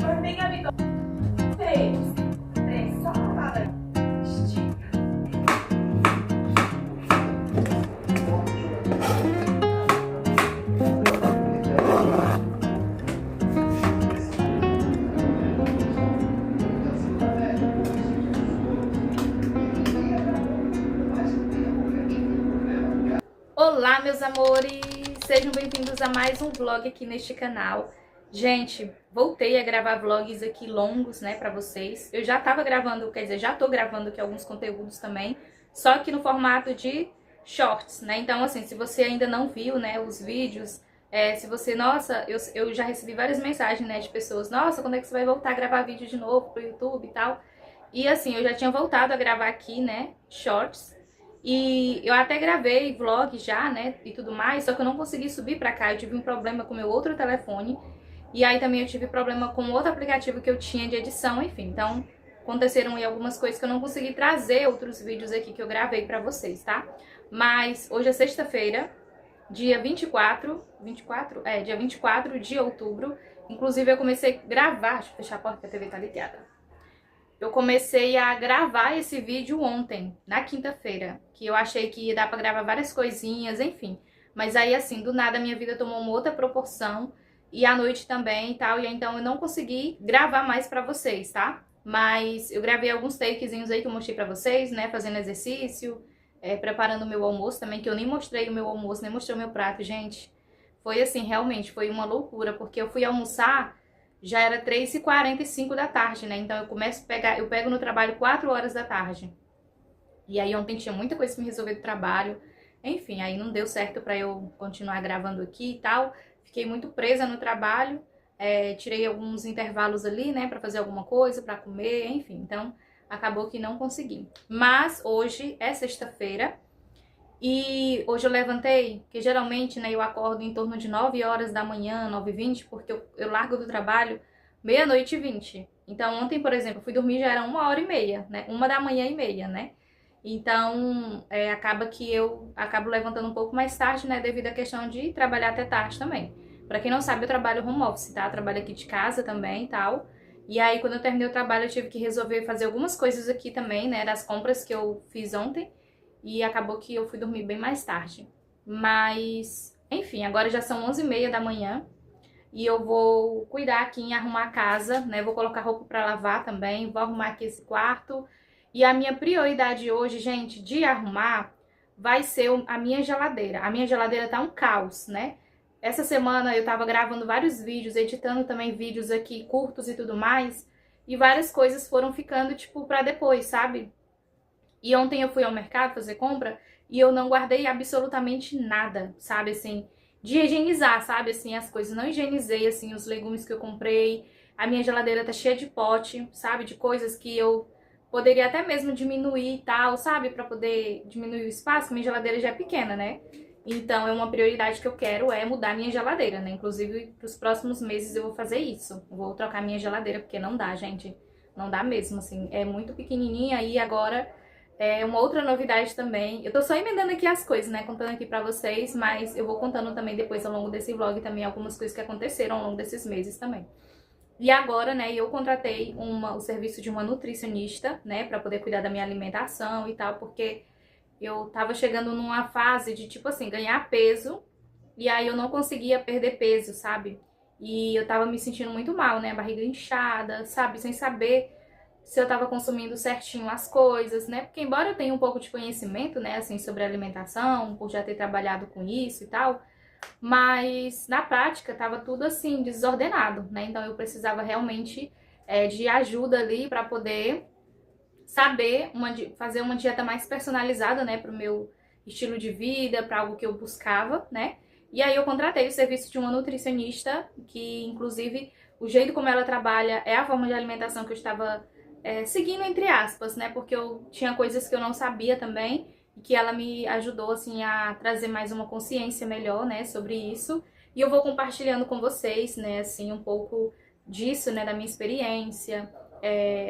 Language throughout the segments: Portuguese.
Formiga amigo. Três. Três. Só para. Estica. Olá, meus amores! Sejam bem-vindos a mais um vlog aqui neste canal. Gente, voltei a gravar vlogs aqui longos, né, pra vocês. Eu já tava gravando, quer dizer, já tô gravando aqui alguns conteúdos também, só que no formato de shorts, né? Então, assim, se você ainda não viu, né, os vídeos, se você, nossa, eu já recebi várias mensagens, né, de pessoas, nossa, quando é que você vai voltar a gravar vídeo de novo pro YouTube e tal? E assim, eu já tinha voltado a gravar aqui, né, shorts. E eu até gravei vlog já, né, e tudo mais, só que eu não consegui subir pra cá, eu tive um problema com meu outro telefone, e aí também eu tive problema com outro aplicativo que eu tinha de edição, enfim, então aconteceram aí algumas coisas que eu não consegui trazer outros vídeos aqui que eu gravei pra vocês, tá? Mas hoje é sexta-feira, dia 24, dia 24 de outubro, inclusive eu comecei a gravar, deixa eu fechar a porta que a TV tá ligada. Eu comecei a gravar esse vídeo ontem, na quinta-feira, que eu achei que ia dar pra gravar várias coisinhas, enfim. Mas aí, assim, do nada a minha vida tomou uma outra proporção, e à noite também e tal, e então eu não consegui gravar mais pra vocês, tá? Mas eu gravei alguns takezinhos aí que eu mostrei pra vocês, né, fazendo exercício, preparando o meu almoço também, que eu nem mostrei o meu almoço, nem mostrei o meu prato, gente. Foi assim, realmente, foi uma loucura, porque eu fui almoçar... Já era 3h45 da tarde, né? Então eu pego no trabalho 4 horas da tarde. E aí ontem tinha muita coisa pra me resolver do trabalho. Enfim, aí não deu certo pra eu continuar gravando aqui e tal. Fiquei muito presa no trabalho. Tirei alguns intervalos ali, né? Pra fazer alguma coisa, pra comer, enfim. Então acabou que não consegui. Mas hoje é sexta-feira. E hoje eu levantei, que geralmente, né, eu acordo em torno de 9 horas da manhã, 9h20, porque eu largo do trabalho meia-noite e 20. Então ontem, por exemplo, eu fui dormir já era 1h30, né, 1h30, né. Então acaba que eu acabo levantando um pouco mais tarde, né, devido à questão de trabalhar até tarde também. Pra quem não sabe, eu trabalho home office, tá, eu trabalho aqui de casa também e tal. E aí quando eu terminei o trabalho eu tive que resolver fazer algumas coisas aqui também, né, das compras que eu fiz ontem. E acabou que eu fui dormir bem mais tarde. Mas, enfim, agora já são 11h30 da manhã. E eu vou cuidar aqui em arrumar a casa, né? Vou colocar roupa pra lavar também. Vou arrumar aqui esse quarto. E a minha prioridade hoje, gente, de arrumar, vai ser a minha geladeira. A minha geladeira tá um caos, né? Essa semana eu tava gravando vários vídeos, editando também vídeos aqui curtos e tudo mais. E várias coisas foram ficando, tipo, pra depois, sabe? E ontem eu fui ao mercado fazer compra e eu não guardei absolutamente nada, sabe, assim, de higienizar, sabe, assim, as coisas. Não higienizei, assim, os legumes que eu comprei. A minha geladeira tá cheia de pote, sabe, de coisas que eu poderia até mesmo diminuir e tal, sabe, pra poder diminuir o espaço. Minha geladeira já é pequena, né? Então, é uma prioridade que eu quero, é mudar minha geladeira, né? Inclusive, pros próximos meses eu vou fazer isso. Vou trocar minha geladeira, porque não dá, gente. Não dá mesmo, assim. É muito pequenininha e agora... uma outra novidade também, eu tô só emendando aqui as coisas, né, contando aqui pra vocês, mas eu vou contando também depois ao longo desse vlog também algumas coisas que aconteceram ao longo desses meses também. E agora, né, eu contratei o serviço de uma nutricionista, né, pra poder cuidar da minha alimentação e tal, porque eu tava chegando numa fase de, tipo assim, ganhar peso, e aí eu não conseguia perder peso, sabe? E eu tava me sentindo muito mal, né, a barriga inchada, sabe, sem saber se eu tava consumindo certinho as coisas, né? Porque embora eu tenha um pouco de conhecimento, né, assim, sobre alimentação, por já ter trabalhado com isso e tal, mas na prática tava tudo assim, desordenado, né? Então eu precisava realmente de ajuda ali pra poder saber fazer uma dieta mais personalizada, né, pro meu estilo de vida, pra algo que eu buscava, né? E aí eu contratei o serviço de uma nutricionista, que inclusive o jeito como ela trabalha é a forma de alimentação que eu estava seguindo entre aspas, né? Porque eu tinha coisas que eu não sabia também e que ela me ajudou, assim, a trazer mais uma consciência melhor, né, sobre isso. E eu vou compartilhando com vocês, né, assim, um pouco disso, né, da minha experiência,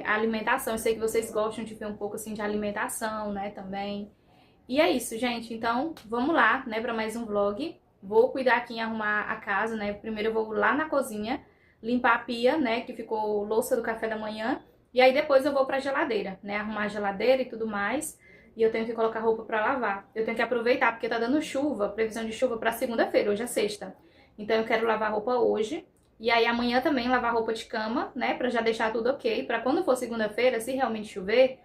a alimentação. Eu sei que vocês gostam de ver um pouco, assim, de alimentação, né, também. E é isso, gente. Então, vamos lá, né, para mais um vlog. vou cuidar aqui em arrumar a casa, né? Primeiro eu vou lá na cozinha, limpar a pia, né? Que ficou louça do café da manhã. E aí depois eu vou pra geladeira, né? Arrumar a geladeira e tudo mais. E eu tenho que colocar roupa pra lavar. Eu tenho que aproveitar, porque tá dando chuva, previsão de chuva pra segunda-feira, hoje é sexta. Então eu quero lavar roupa hoje. E aí amanhã também lavar roupa de cama, né? Pra já deixar tudo ok. Pra quando for segunda-feira, se realmente chover,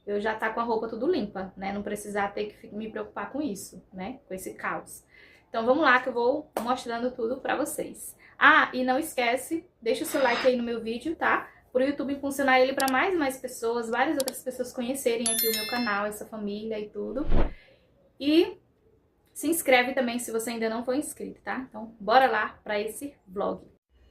eu já tá com a roupa tudo limpa, né? Não precisar ter que me preocupar com isso, né? Com esse caos. Então vamos lá que eu vou mostrando tudo pra vocês. Ah, e não esquece, deixa o seu like aí no meu vídeo, tá? Pro YouTube impulsionar ele pra mais e mais pessoas, várias outras pessoas conhecerem aqui o meu canal, essa família e tudo. E se inscreve também se você ainda não for inscrito, tá? Então bora lá pra esse vlog.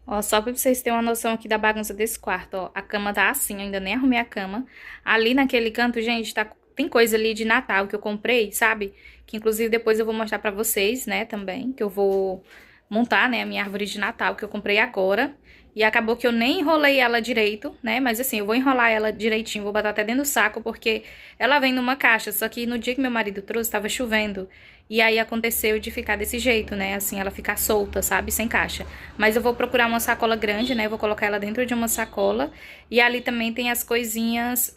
Ó, só pra vocês terem uma noção aqui da bagunça desse quarto, ó. A cama tá assim, eu ainda nem arrumei a cama. Ali naquele canto, gente, tem coisa ali de Natal que eu comprei, sabe? Que inclusive depois eu vou mostrar pra vocês, né, também. Que eu vou montar, né, a minha árvore de Natal que eu comprei agora. E acabou que eu nem enrolei ela direito, né? Mas assim, eu vou enrolar ela direitinho, vou botar até dentro do saco, porque ela vem numa caixa. Só que no dia que meu marido trouxe, tava chovendo. E aí aconteceu de ficar desse jeito, né? Assim, ela ficar solta, sabe? Sem caixa. Mas eu vou procurar uma sacola grande, né? Vou colocar ela dentro de uma sacola. E ali também tem as coisinhas,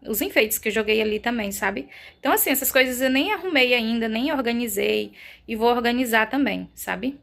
os enfeites que eu joguei ali também, sabe? Então assim, essas coisas eu nem arrumei ainda, nem organizei. E vou organizar também, sabe?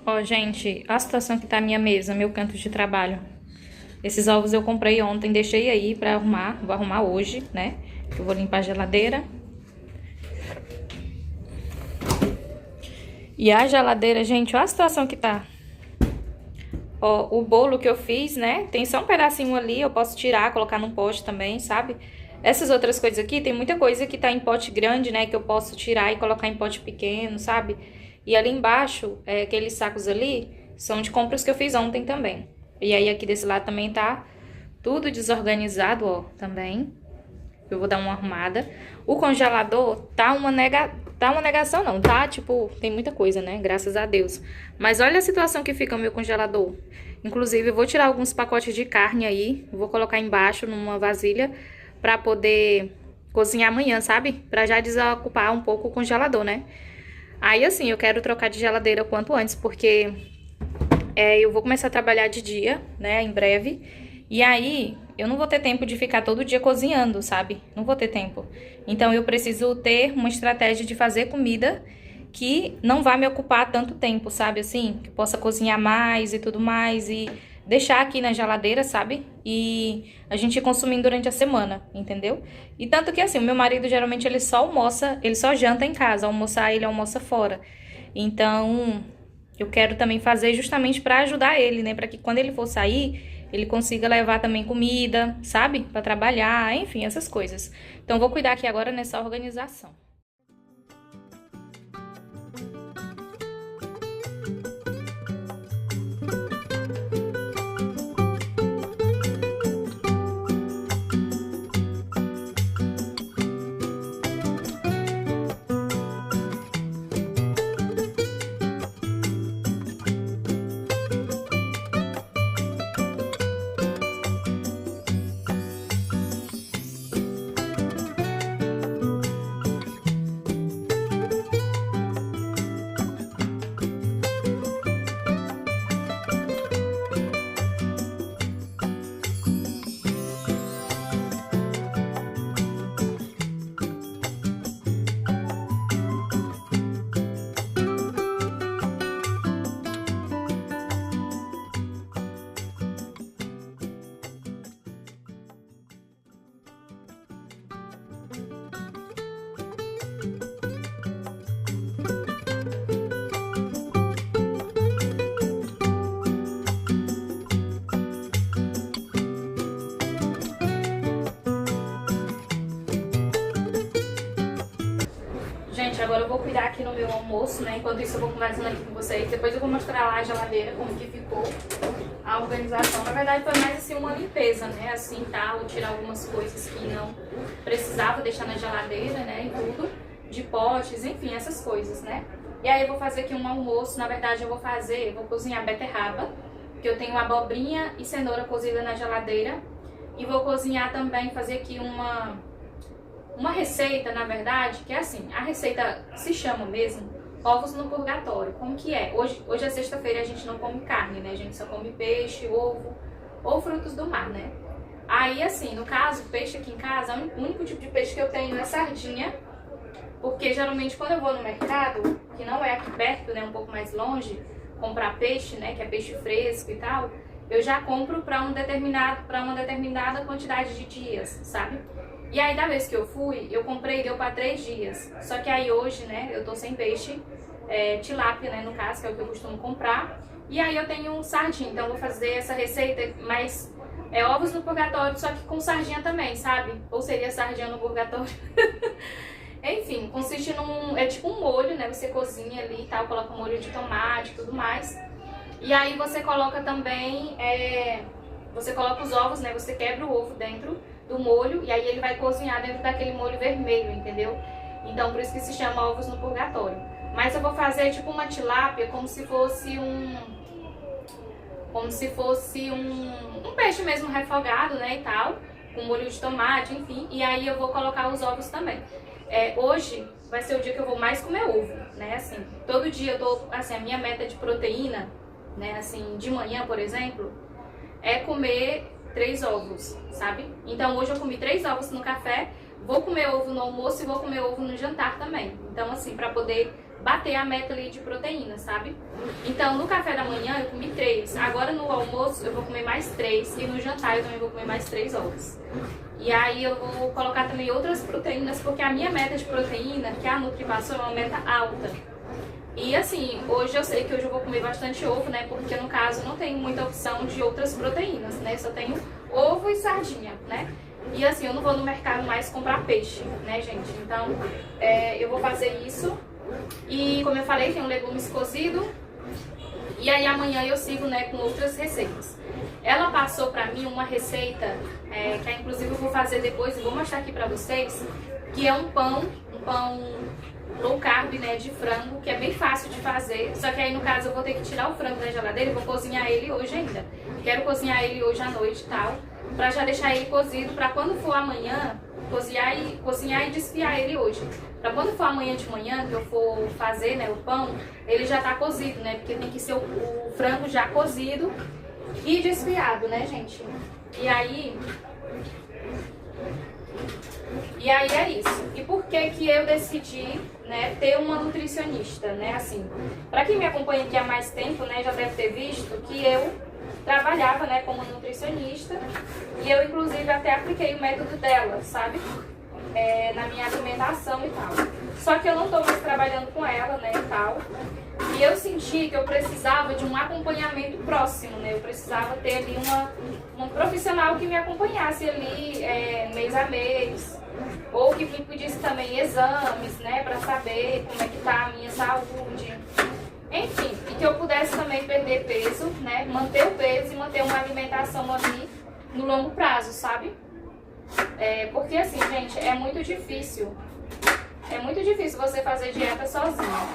Ó, gente, a situação que tá a minha mesa, meu canto de trabalho. Esses ovos eu comprei ontem, deixei aí pra arrumar. Vou arrumar hoje, né? Eu vou limpar a geladeira. E a geladeira, gente, ó a situação que tá. Ó, o bolo que eu fiz, né? Tem só um pedacinho ali, eu posso tirar, colocar num pote também, sabe? Essas outras coisas aqui, tem muita coisa que tá em pote grande, né? Que eu posso tirar e colocar em pote pequeno, sabe? E ali embaixo, aqueles sacos ali, são de compras que eu fiz ontem também. E aí aqui desse lado também tá tudo desorganizado, ó, também. Eu vou dar uma arrumada. O congelador tá uma negação não, tá? Tipo, tem muita coisa, né? Graças a Deus. Mas olha a situação que fica o meu congelador. Inclusive, eu vou tirar alguns pacotes de carne aí, vou colocar embaixo numa vasilha pra poder cozinhar amanhã, sabe? Pra já desocupar um pouco o congelador, né? Aí, assim, eu quero trocar de geladeira o quanto antes, porque eu vou começar a trabalhar de dia, né, em breve. E aí, eu não vou ter tempo de ficar todo dia cozinhando, sabe? Não vou ter tempo. Então, eu preciso ter uma estratégia de fazer comida que não vá me ocupar tanto tempo, sabe? Assim, que possa cozinhar mais e tudo mais e deixar aqui na geladeira, sabe? E a gente ir consumindo durante a semana, entendeu? E tanto que assim, o meu marido geralmente ele só almoça, ele só janta em casa, almoçar ele almoça fora. Então, eu quero também fazer justamente pra ajudar ele, né? Pra que quando ele for sair, ele consiga levar também comida, sabe? Pra trabalhar, enfim, essas coisas. Então, vou cuidar aqui agora nessa organização. gente, agora eu vou cuidar aqui no meu almoço, né? Enquanto isso eu vou conversando aqui com vocês. Depois eu vou mostrar lá a geladeira, como que ficou a organização. Na verdade foi mais assim uma limpeza, né? Assim, tal, tirar algumas coisas que não precisava deixar na geladeira, né? E tudo, de potes, enfim, essas coisas, né? E aí eu vou fazer aqui um almoço. Na verdade eu vou cozinhar beterraba, que eu tenho abobrinha e cenoura cozida na geladeira. E vou cozinhar também, fazer aqui uma receita, na verdade, que é assim, a receita se chama mesmo ovos no purgatório. Como que é? Hoje é sexta-feira e a gente não come carne, né? A gente só come peixe, ovo ou frutos do mar, né? Aí, assim, no caso, peixe aqui em casa, o único tipo de peixe que eu tenho é sardinha, porque geralmente quando eu vou no mercado, que não é aqui perto, né, um pouco mais longe, comprar peixe, né, que é peixe fresco e tal, eu já compro para uma determinada quantidade de dias, sabe? E aí, da vez que eu fui, eu comprei, deu para 3 dias. Só que aí hoje, né, eu tô sem peixe, tilápia, né, no caso, que é o que eu costumo comprar. E aí eu tenho sardinha, então eu vou fazer essa receita, mas ovos no purgatório, só que com sardinha também, sabe? Ou seria sardinha no purgatório. Enfim, consiste é tipo um molho, né, você cozinha ali e tal, coloca molho de tomate e tudo mais. E aí você coloca também, você coloca os ovos, né, você quebra o ovo dentro do molho e aí ele vai cozinhar dentro daquele molho vermelho, entendeu? Então por isso que se chama ovos no purgatório. Mas eu vou fazer tipo uma tilápia como se fosse um peixe mesmo refogado, né, e tal, com molho de tomate, enfim. E aí eu vou colocar os ovos também. Hoje vai ser o dia que eu vou mais comer ovo, né, assim. Todo dia eu tô, assim, a minha meta de proteína, né, assim, de manhã, por exemplo, é comer 3 ovos, sabe? Então hoje eu comi 3 ovos no café, vou comer ovo no almoço e vou comer ovo no jantar também. Então assim, pra poder bater a meta ali de proteína, sabe? Então no café da manhã eu comi 3, agora no almoço eu vou comer mais 3 e no jantar eu também vou comer mais 3 ovos. E aí eu vou colocar também outras proteínas, porque a minha meta de proteína, que a Nutri passou, é uma meta alta. E assim, hoje eu sei que hoje eu vou comer bastante ovo, né? Porque no caso não tenho muita opção de outras proteínas, né? Só tenho ovo e sardinha, né? E assim, eu não vou no mercado mais comprar peixe, né, gente? Então, eu vou fazer isso. E como eu falei, tem um legumes cozido. E aí amanhã eu sigo, né, com outras receitas. Ela passou pra mim uma receita, que inclusive eu vou fazer depois e vou mostrar aqui pra vocês, que é um pão low carb, né, de frango, que é bem fácil de fazer, só que aí no caso eu vou ter que tirar o frango da geladeira e vou cozinhar ele hoje ainda. Quero cozinhar ele hoje à noite e tal, pra já deixar ele cozido, pra quando for amanhã, cozinhar e desfiar ele hoje. Pra quando for amanhã de manhã, que eu for fazer, né, o pão, ele já tá cozido, né, porque tem que ser o frango já cozido e desfiado, né, gente? E aí é isso. E por que que eu decidi, né, ter uma nutricionista, né, assim? Pra quem me acompanha aqui há mais tempo, né, já deve ter visto que eu trabalhava, né, como nutricionista e eu inclusive até apliquei o método dela, sabe? Na minha alimentação e tal. Só que eu não tô mais trabalhando com ela, né, e tal. E eu senti que eu precisava de um acompanhamento próximo, né? Eu precisava ter ali uma profissional que me acompanhasse ali mês a mês. Ou que me pedisse também exames, né? Pra saber como é que tá a minha saúde. Enfim, e que eu pudesse também perder peso, né? Manter o peso e manter uma alimentação ali no longo prazo, sabe? Porque assim, gente, é muito difícil você fazer dieta sozinha.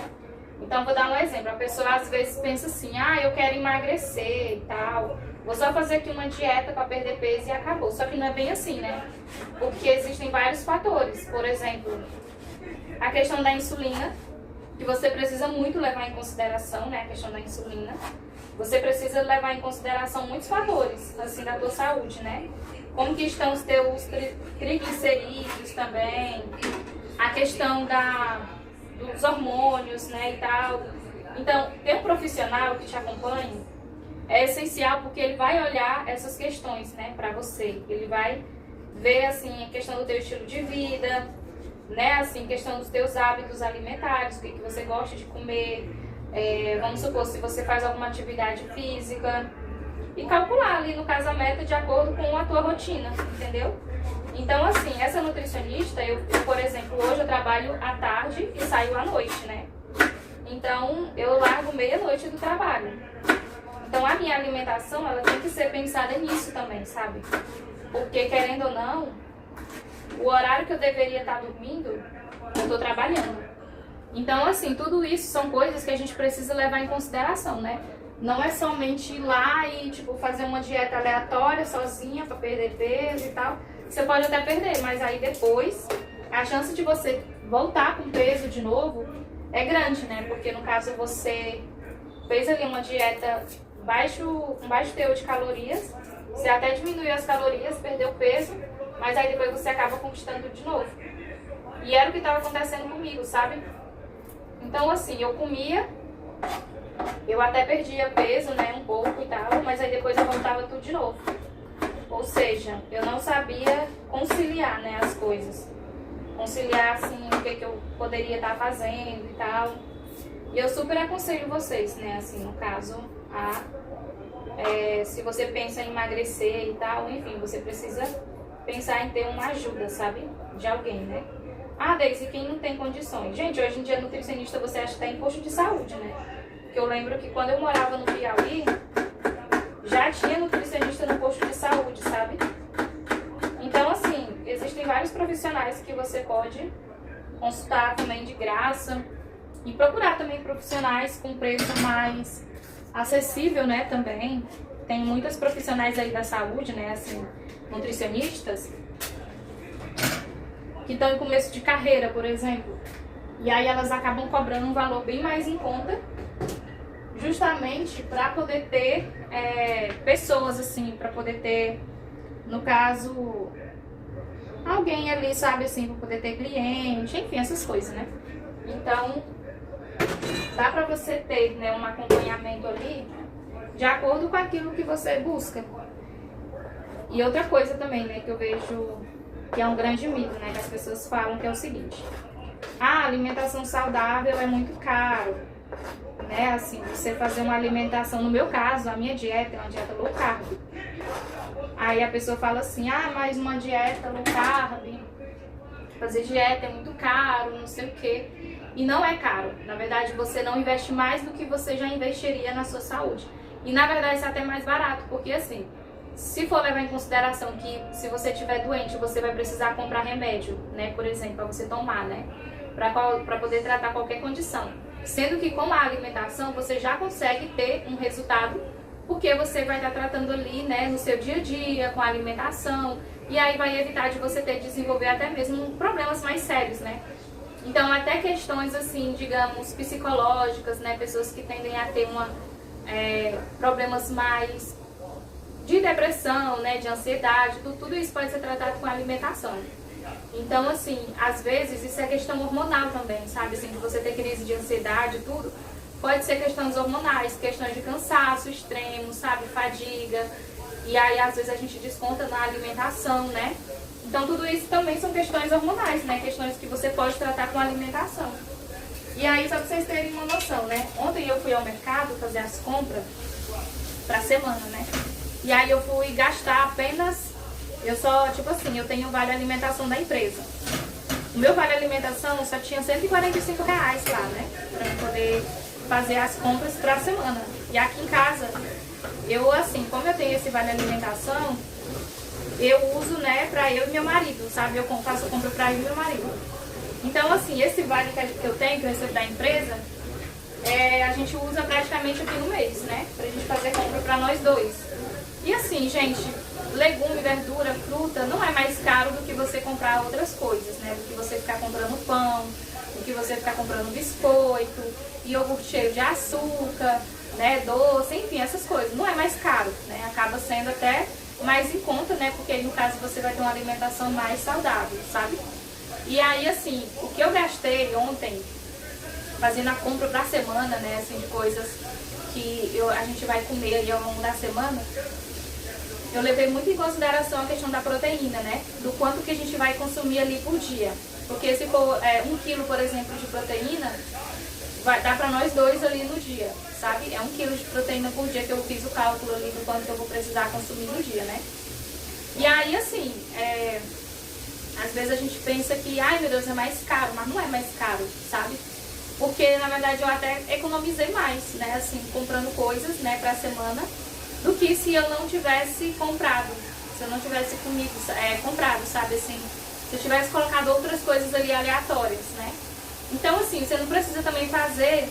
Então, vou dar um exemplo. A pessoa às vezes pensa assim, eu quero emagrecer e tal, vou só fazer aqui uma dieta para perder peso e acabou. Só que não é bem assim, né? Porque existem vários fatores. Por exemplo, a questão da insulina, que você precisa muito levar em consideração, né? A questão da insulina. Você precisa levar em consideração muitos fatores, assim, da tua saúde, né? Como que estão os teus triglicerídeos também, a questão dos hormônios, né, e tal. Então, ter um profissional que te acompanhe é essencial, porque ele vai olhar essas questões, né, pra você. Ele vai ver, assim, a questão do teu estilo de vida, né, assim, questão dos teus hábitos alimentares, o que você gosta de comer. Vamos supor, se você faz alguma atividade física, e calcular ali, no caso, a meta de acordo com a tua rotina, entendeu? Então, assim, essa nutricionista nutricionista, por exemplo, hoje eu trabalho à tarde e saio à noite, né? Então, eu largo meia-noite do trabalho. Então, a minha alimentação, ela tem que ser pensada nisso também, sabe? Porque, querendo ou não, o horário que eu deveria estar dormindo, eu estou trabalhando. Então, assim, tudo isso são coisas que a gente precisa levar em consideração, né? Não é somente ir lá e, tipo, fazer uma dieta aleatória, sozinha, para perder peso e tal. Você pode até perder, mas aí depois, a chance de você voltar com peso de novo é grande, né? Porque, no caso, você fez ali uma dieta com baixo teor de calorias, você até diminuiu as calorias, perdeu peso, mas aí depois você acaba conquistando de novo. E era o que estava acontecendo comigo, sabe? Então, assim, eu comia, eu até perdia peso, né, um pouco e tal, mas aí depois eu voltava tudo de novo. Ou seja, eu não sabia conciliar, né, as coisas. Conciliar, assim, o que eu poderia estar fazendo e tal. E eu super aconselho vocês, né, assim, no caso, se você pensa em emagrecer e tal, enfim, você precisa pensar em ter uma ajuda, sabe, de alguém, né. Ah, Deise, quem não tem condições? Gente, hoje em dia nutricionista você acha que está em posto de saúde, né? Porque eu lembro que quando eu morava no Piauí, já tinha nutricionista no posto de saúde, sabe? Então, assim, existem vários profissionais que você pode consultar também de graça e procurar também profissionais com preço mais acessível, né, também. Tem muitas profissionais aí da saúde, né, assim, nutricionistas, que estão em começo de carreira, por exemplo. E aí elas acabam cobrando um valor bem mais em conta, justamente para poder ter pessoas, assim, para poder ter, no caso, alguém ali, sabe, assim, para poder ter cliente, enfim, essas coisas, né? Então, dá para você ter, né, um acompanhamento ali de acordo com aquilo que você busca. E outra coisa também, né, que eu vejo que é um grande mito, né, que as pessoas falam, que é o seguinte: a alimentação saudável é muito caro, né, assim, você fazer uma alimentação, no meu caso, a minha dieta é uma dieta low carb. Aí a pessoa fala assim: ah, mas uma dieta low carb, fazer dieta é muito caro, não sei o quê. E não é caro, na verdade você não investe mais do que você já investiria na sua saúde. E na verdade isso é até mais barato, porque assim, se for levar em consideração que se você estiver doente, você vai precisar comprar remédio, né, por exemplo, para você tomar, né, para poder tratar qualquer condição. Sendo que com a alimentação você já consegue ter um resultado, porque você vai estar tratando ali, né, no seu dia a dia, com a alimentação, e aí vai evitar de você ter desenvolver até mesmo problemas mais sérios, né. Então até questões assim, digamos, psicológicas, né, pessoas que tendem a ter problemas mais de depressão, né, de ansiedade, tudo isso pode ser tratado com a alimentação. Então, assim, às vezes isso é questão hormonal também, sabe? Assim, de você ter crise de ansiedade, tudo, pode ser questões hormonais, questões de cansaço extremo, sabe? Fadiga. E aí, às vezes, a gente desconta na alimentação, né? Então, tudo isso também são questões hormonais, né? Questões que você pode tratar com a alimentação. E aí, só pra vocês terem uma noção, né? Ontem eu fui ao mercado fazer as compras pra semana, né? E aí eu fui gastar apenas, tipo assim, eu tenho o vale alimentação da empresa. O meu vale alimentação só tinha R$145 lá, né? Pra eu poder fazer as compras pra semana. E aqui em casa, eu assim, como eu tenho esse vale alimentação, eu uso, né, pra eu e meu marido, sabe? Eu faço compra pra eu e meu marido. Então, assim, esse vale que eu tenho, que eu recebo da empresa, a gente usa praticamente aqui no mês, né? Pra gente fazer compra pra nós dois. E assim, gente, legume, verdura, fruta não é mais caro do que você comprar outras coisas, né? Do que você ficar comprando pão, do que você ficar comprando biscoito, iogurte cheio de açúcar, né? Doce, enfim, essas coisas. Não é mais caro, né? Acaba sendo até mais em conta, né? Porque aí, no caso, você vai ter uma alimentação mais saudável, sabe? E aí, assim, o que eu gastei ontem, fazendo a compra pra semana, né? Assim, de coisas que a gente vai comer ali ao longo da semana, eu levei muito em consideração a questão da proteína, né? Do quanto que a gente vai consumir ali por dia. Porque se for 1 quilo, por exemplo, de proteína, vai dar pra nós dois ali no dia, sabe? É 1 quilo de proteína por dia, que eu fiz o cálculo ali do quanto que eu vou precisar consumir no dia, né? E aí, assim, vezes a gente pensa que, ai meu Deus, é mais caro, mas não é mais caro, sabe? Porque, na verdade, eu até economizei mais, né, assim, comprando coisas, né, pra semana, do que se eu não tivesse comprado, se eu não tivesse comido, comprado, sabe, assim, se eu tivesse colocado outras coisas ali aleatórias, né. Então, assim, você não precisa também fazer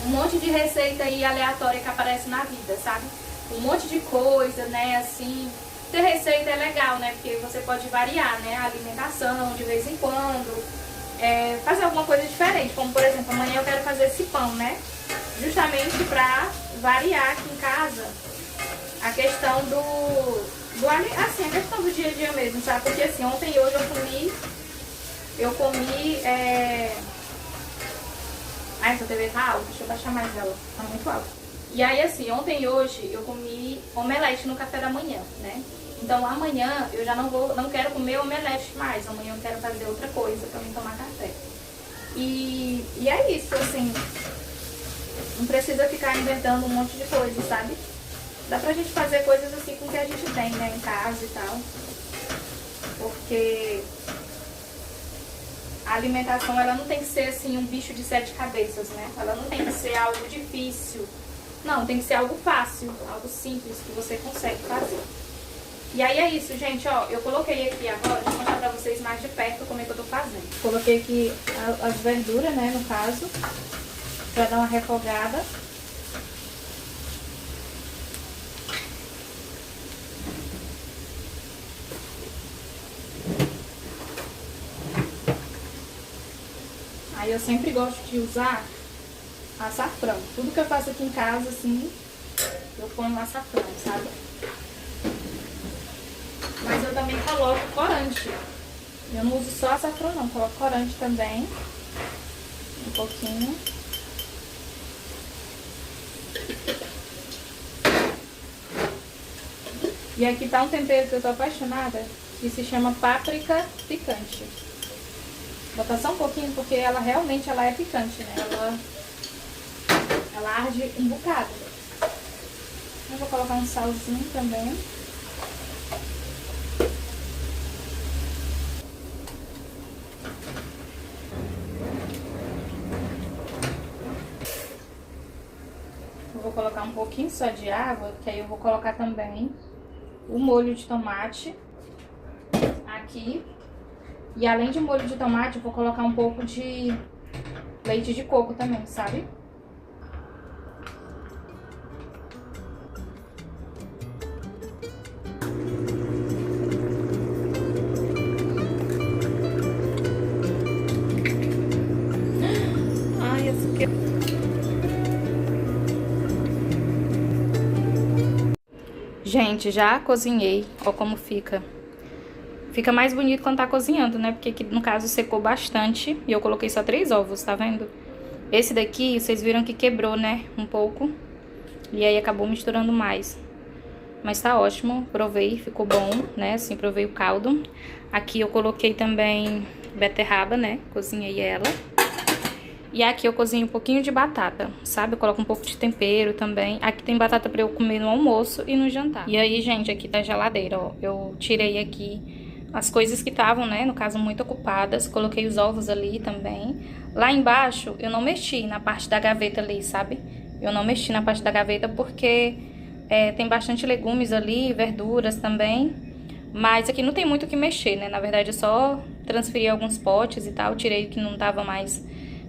um monte de receita aí aleatória que aparece na vida, sabe? Um monte de coisa, né, assim. Ter receita é legal, né, porque você pode variar, né, a alimentação de vez em quando. Fazer alguma coisa diferente, como por exemplo, amanhã eu quero fazer esse pão, né? Justamente pra variar aqui em casa a questão assim, a questão do dia a dia mesmo, sabe? Porque assim, ontem e hoje eu comi, Ai, essa TV tá alta, deixa eu baixar mais ela, tá muito alta. E aí assim, ontem e hoje eu comi omelete no café da manhã, né? Então amanhã eu já não quero comer omelete mais, amanhã eu quero fazer outra coisa pra mim tomar café. E é isso, assim, não precisa ficar inventando um monte de coisa, sabe? Dá pra gente fazer coisas assim com o que a gente tem, né, em casa e tal. Porque a alimentação, ela não tem que ser assim um bicho de 7 cabeças, né? Ela não tem que ser algo difícil. Não, tem que ser algo fácil, algo simples que você consegue fazer. E aí é isso, gente, ó, eu coloquei aqui agora, deixa eu mostrar pra vocês mais de perto como é que eu tô fazendo. Coloquei aqui as verduras, né, no caso, pra dar uma refogada. Aí eu sempre gosto de usar açafrão. Tudo que eu faço aqui em casa, assim, eu ponho açafrão, sabe? Mas eu também coloco corante. Eu não uso só açafrão não, coloco corante também. Um pouquinho. E aqui tá um tempero que eu tô apaixonada, que se chama páprica picante. Vou botar só um pouquinho porque ela realmente é picante, né? Ela arde um bocado. Eu vou colocar um salzinho também. Eu vou colocar um pouquinho só de água, que aí eu vou colocar também o molho de tomate aqui. E além de molho de tomate, eu vou colocar um pouco de leite de coco também, sabe? Ai, essa aqui... Gente, já cozinhei. Ó como fica. Fica mais bonito quando tá cozinhando, né? Porque aqui, no caso, secou bastante. E eu coloquei só 3 ovos, tá vendo? Esse daqui, vocês viram que quebrou, né? Um pouco. E aí acabou misturando mais. Mas tá ótimo. Provei, ficou bom, né? Assim, provei o caldo. Aqui eu coloquei também beterraba, né? Cozinhei ela. E aqui eu cozinho um pouquinho de batata, sabe? Eu coloco um pouco de tempero também. Aqui tem batata pra eu comer no almoço e no jantar. E aí, gente, aqui tá a geladeira, ó. Eu tirei aqui as coisas que estavam, né, no caso, muito ocupadas. Coloquei os ovos ali também. Lá embaixo, eu não mexi na parte da gaveta ali, sabe? Eu não mexi na parte da gaveta porque tem bastante legumes ali, verduras também. Mas aqui não tem muito o que mexer, né? Na verdade, eu só transferi alguns potes e tal. Tirei o que não tava mais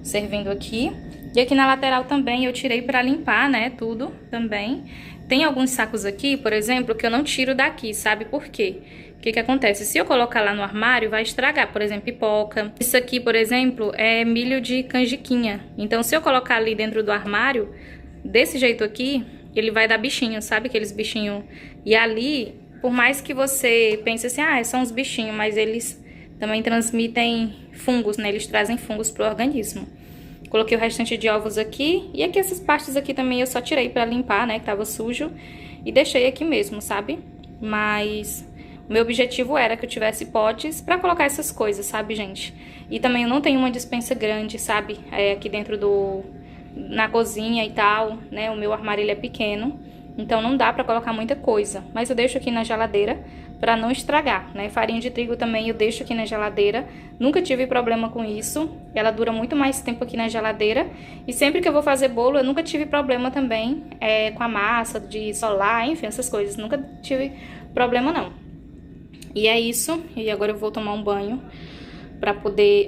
servindo aqui. E aqui na lateral também eu tirei pra limpar, né, tudo também. Tem alguns sacos aqui, por exemplo, que eu não tiro daqui, sabe por quê? O que que acontece? Se eu colocar lá no armário, vai estragar, por exemplo, pipoca. Isso aqui, por exemplo, é milho de canjiquinha. Então, se eu colocar ali dentro do armário, desse jeito aqui, ele vai dar bichinho, sabe? Aqueles bichinhos. E ali, por mais que você pense assim, ah, são uns bichinhos, mas eles também transmitem fungos, né? Eles trazem fungos pro organismo. Coloquei o restante de ovos aqui. E aqui essas partes aqui também eu só tirei pra limpar, né? Que tava sujo. E deixei aqui mesmo, sabe? Mas o meu objetivo era que eu tivesse potes pra colocar essas coisas, sabe, gente? E também eu não tenho uma despensa grande, sabe? Aqui dentro na cozinha e tal, né? O meu armário, ele é pequeno. Então não dá pra colocar muita coisa. Mas eu deixo aqui na geladeira para não estragar, né? Farinha de trigo também eu deixo aqui na geladeira, nunca tive problema com isso, ela dura muito mais tempo aqui na geladeira, e sempre que eu vou fazer bolo eu nunca tive problema também com a massa, de solar, enfim, essas coisas, nunca tive problema não. E é isso, e agora eu vou tomar um banho para poder...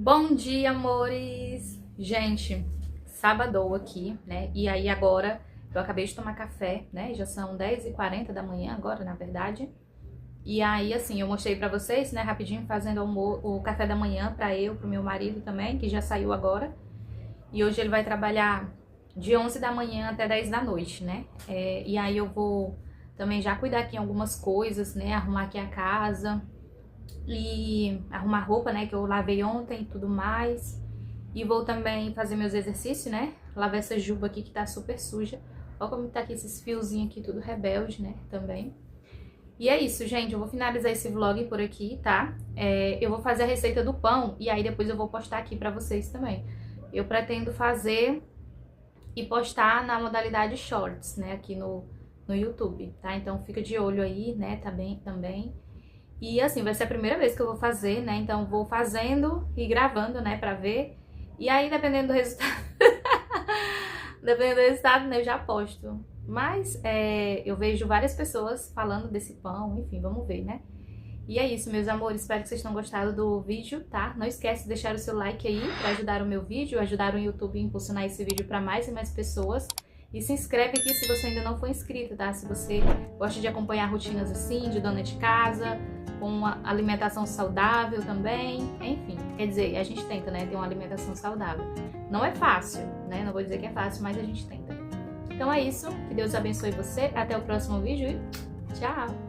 Bom dia, amores! Gente, sábado aqui, né? E aí agora eu acabei de tomar café, né? Já são 10h40 da manhã agora, na verdade. E aí, assim, eu mostrei pra vocês, né, rapidinho, fazendo o café da manhã pra eu, pro meu marido também, que já saiu agora. E hoje ele vai trabalhar de 11 da manhã até 10 da noite, né? E aí eu vou também já cuidar aqui em algumas coisas, né? Arrumar aqui a casa e arrumar roupa, né, que eu lavei ontem e tudo mais. E vou também fazer meus exercícios, né? Lavar essa juba aqui que tá super suja. Olha como tá aqui esses fiozinhos aqui, tudo rebelde, né, também. E é isso, gente, eu vou finalizar esse vlog por aqui, tá? Eu vou fazer a receita do pão e aí depois eu vou postar aqui pra vocês também. Eu pretendo fazer e postar na modalidade Shorts, né, aqui no YouTube, tá? Então fica de olho aí, né, também. E assim, vai ser a primeira vez que eu vou fazer, né? Então vou fazendo e gravando, né, pra ver. E aí, dependendo do resultado, né, eu já posto. Mas eu vejo várias pessoas falando desse pão, enfim, vamos ver, né? E é isso, meus amores, espero que vocês tenham gostado do vídeo, tá? Não esquece de deixar o seu like aí pra ajudar o meu vídeo, ajudar o YouTube a impulsionar esse vídeo pra mais e mais pessoas. E se inscreve aqui se você ainda não for inscrito, tá? Se você gosta de acompanhar rotinas assim, de dona de casa, com uma alimentação saudável também, enfim. Quer dizer, a gente tenta, né, ter uma alimentação saudável. Não é fácil, né? Não vou dizer que é fácil, mas a gente tenta. Então é isso, que Deus abençoe você, até o próximo vídeo e tchau!